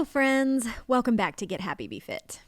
Hello, friends. Welcome back to Get Happy, Be Fit.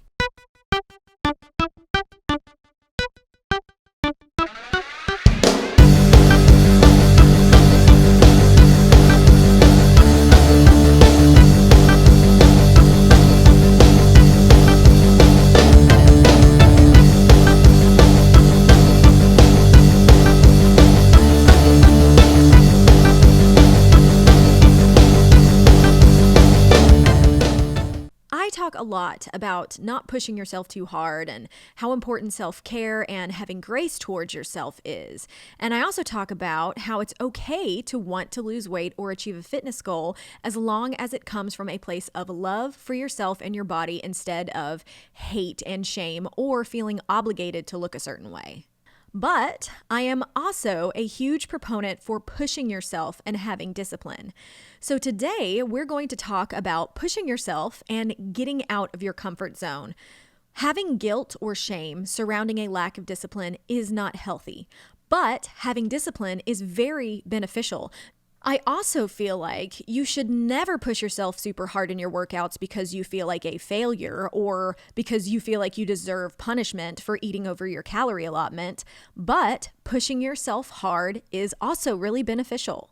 I talk a lot about not pushing yourself too hard and how important self-care and having grace towards yourself is. And I also talk about how it's okay to want to lose weight or achieve a fitness goal as long as it comes from a place of love for yourself and your body instead of hate and shame or feeling obligated to look a certain way. But I am also a huge proponent for pushing yourself and having discipline. So today we're going to talk about pushing yourself and getting out of your comfort zone. Having guilt or shame surrounding a lack of discipline is not healthy, but having discipline is very beneficial. I also feel like you should never push yourself super hard in your workouts because you feel like a failure or because you feel like you deserve punishment for eating over your calorie allotment, but pushing yourself hard is also really beneficial.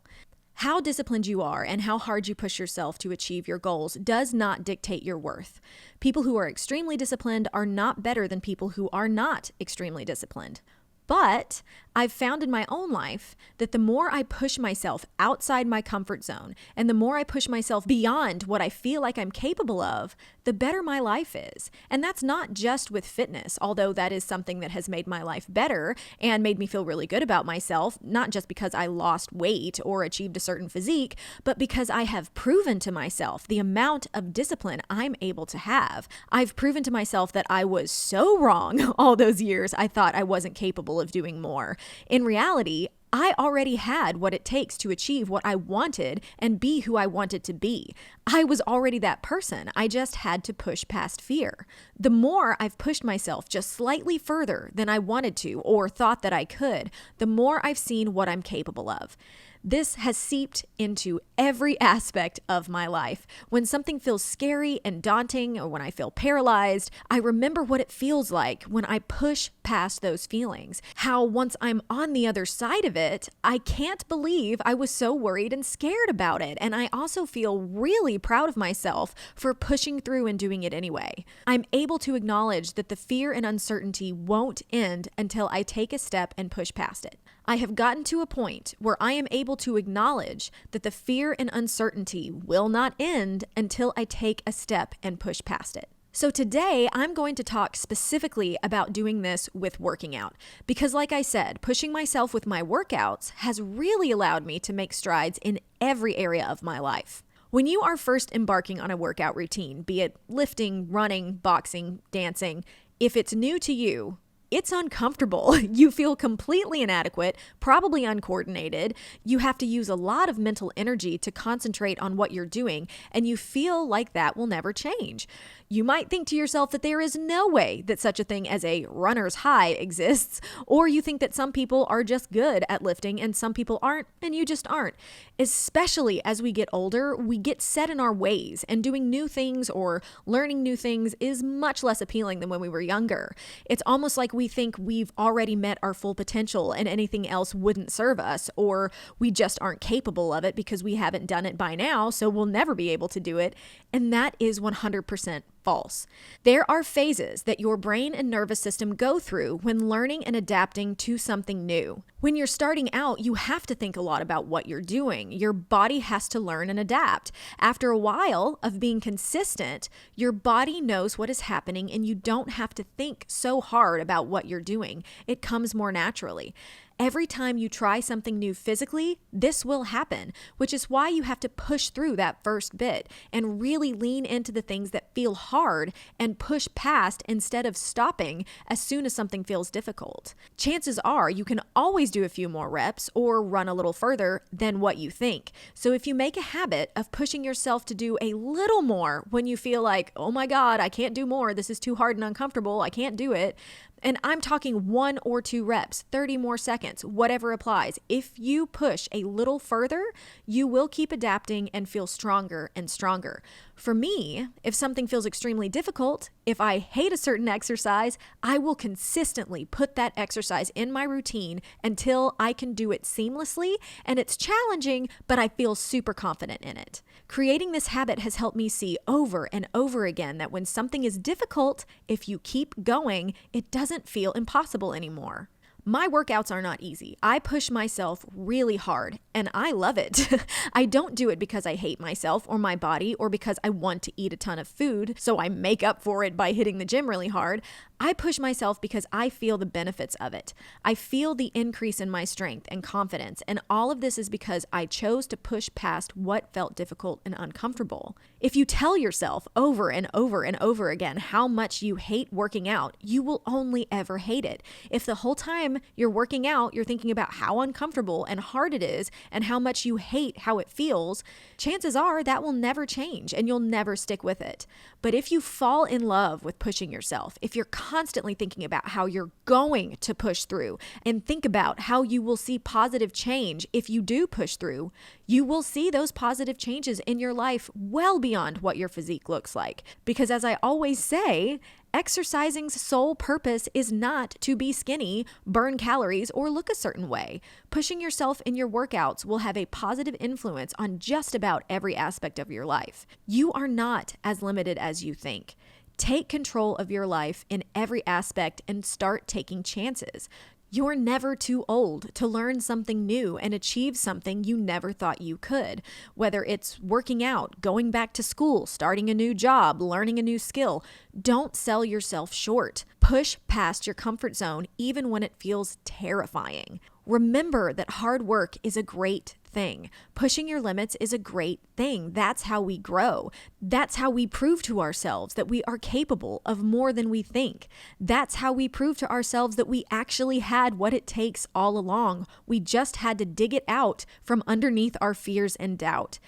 How disciplined you are and how hard you push yourself to achieve your goals does not dictate your worth. People who are extremely disciplined are not better than people who are not extremely disciplined. But I've found in my own life that the more I push myself outside my comfort zone and the more I push myself beyond what I feel like I'm capable of, the better my life is. And that's not just with fitness, although that is something that has made my life better and made me feel really good about myself, not just because I lost weight or achieved a certain physique, but because I have proven to myself the amount of discipline I'm able to have. I've proven to myself that I was so wrong all those years I thought I wasn't capable of doing more. In reality, I already had what it takes to achieve what I wanted and be who I wanted to be. I was already that person. I just had to push past fear. The more I've pushed myself just slightly further than I wanted to or thought that I could, the more I've seen what I'm capable of. This has seeped into every aspect of my life. When something feels scary and daunting or when I feel paralyzed, I remember what it feels like when I push past those feelings. How once I'm on the other side of it, I can't believe I was so worried and scared about it. And I also feel really proud of myself for pushing through and doing it anyway. I'm able to acknowledge that the fear and uncertainty won't end until I take a step and push past it. I have gotten to a point where I am able to acknowledge that the fear and uncertainty will not end until I take a step and push past it. So today, I'm going to talk specifically about doing this with working out. Because like I said, pushing myself with my workouts has really allowed me to make strides in every area of my life. When you are first embarking on a workout routine, be it lifting, running, boxing, dancing, if it's new to you, it's uncomfortable. You feel completely inadequate, probably uncoordinated. You have to use a lot of mental energy to concentrate on what you're doing, and you feel like that will never change. You might think to yourself that there is no way that such a thing as a runner's high exists, or you think that some people are just good at lifting and some people aren't, and you just aren't. Especially as we get older, we get set in our ways, and doing new things or learning new things is much less appealing than when we were younger. It's almost like we think we've already met our full potential and anything else wouldn't serve us, or we just aren't capable of it because we haven't done it by now, so we'll never be able to do it. And that is 100% false. There are phases that your brain and nervous system go through when learning and adapting to something new. When you're starting out, you have to think a lot about what you're doing. Your body has to learn and adapt. After a while of being consistent, your body knows what is happening and you don't have to think so hard about what you're doing. It comes more naturally. Every time you try something new physically, this will happen, which is why you have to push through that first bit and really lean into the things that feel hard and push past instead of stopping as soon as something feels difficult. Chances are you can always do a few more reps or run a little further than what you think. So if you make a habit of pushing yourself to do a little more when you feel like, oh my God, I can't do more, this is too hard and uncomfortable, I can't do it, And I'm talking 1 or 2 reps, 30 more seconds, whatever applies. If you push a little further, you will keep adapting and feel stronger and stronger. For me, if something feels extremely difficult, if I hate a certain exercise, I will consistently put that exercise in my routine until I can do it seamlessly. And it's challenging, but I feel super confident in it. Creating this habit has helped me see over and over again that when something is difficult, if you keep going, it doesn't feel impossible anymore. My workouts are not easy. I push myself really hard, and I love it. I don't do it because I hate myself or my body or because I want to eat a ton of food, so I make up for it by hitting the gym really hard. I push myself because I feel the benefits of it. I feel the increase in my strength and confidence, and all of this is because I chose to push past what felt difficult and uncomfortable. If you tell yourself over and over and over again how much you hate working out, you will only ever hate it. If the whole time you're working out, you're thinking about how uncomfortable and hard it is and how much you hate how it feels, chances are that will never change and you'll never stick with it. But if you fall in love with pushing yourself, if you're constantly thinking about how you're going to push through and think about how you will see positive change if you do push through, you will see those positive changes in your life well beyond what your physique looks like. Because as I always say, exercising's sole purpose is not to be skinny, burn calories, or look a certain way. Pushing yourself in your workouts will have a positive influence on just about every aspect of your life. You are not as limited as you think. Take control of your life in every aspect and start taking chances. You're never too old to learn something new and achieve something you never thought you could. Whether it's working out, going back to school, starting a new job, learning a new skill, don't sell yourself short. Push past your comfort zone even when it feels terrifying. Remember that hard work is a great thing. Pushing your limits is a great thing. That's how we grow. That's how we prove to ourselves that we are capable of more than we think. That's how we prove to ourselves that we actually had what it takes all along. We just had to dig it out from underneath our fears and doubt.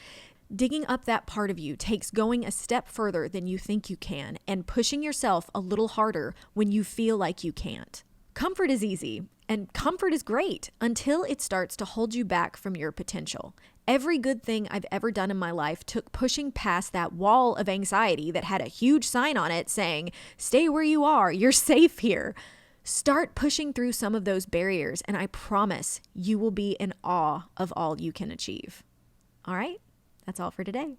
Digging up that part of you takes going a step further than you think you can and pushing yourself a little harder when you feel like you can't. Comfort is easy, and comfort is great until it starts to hold you back from your potential. Every good thing I've ever done in my life took pushing past that wall of anxiety that had a huge sign on it saying, "Stay where you are, you're safe here." Start pushing through some of those barriers, and I promise you will be in awe of all you can achieve. All right, that's all for today.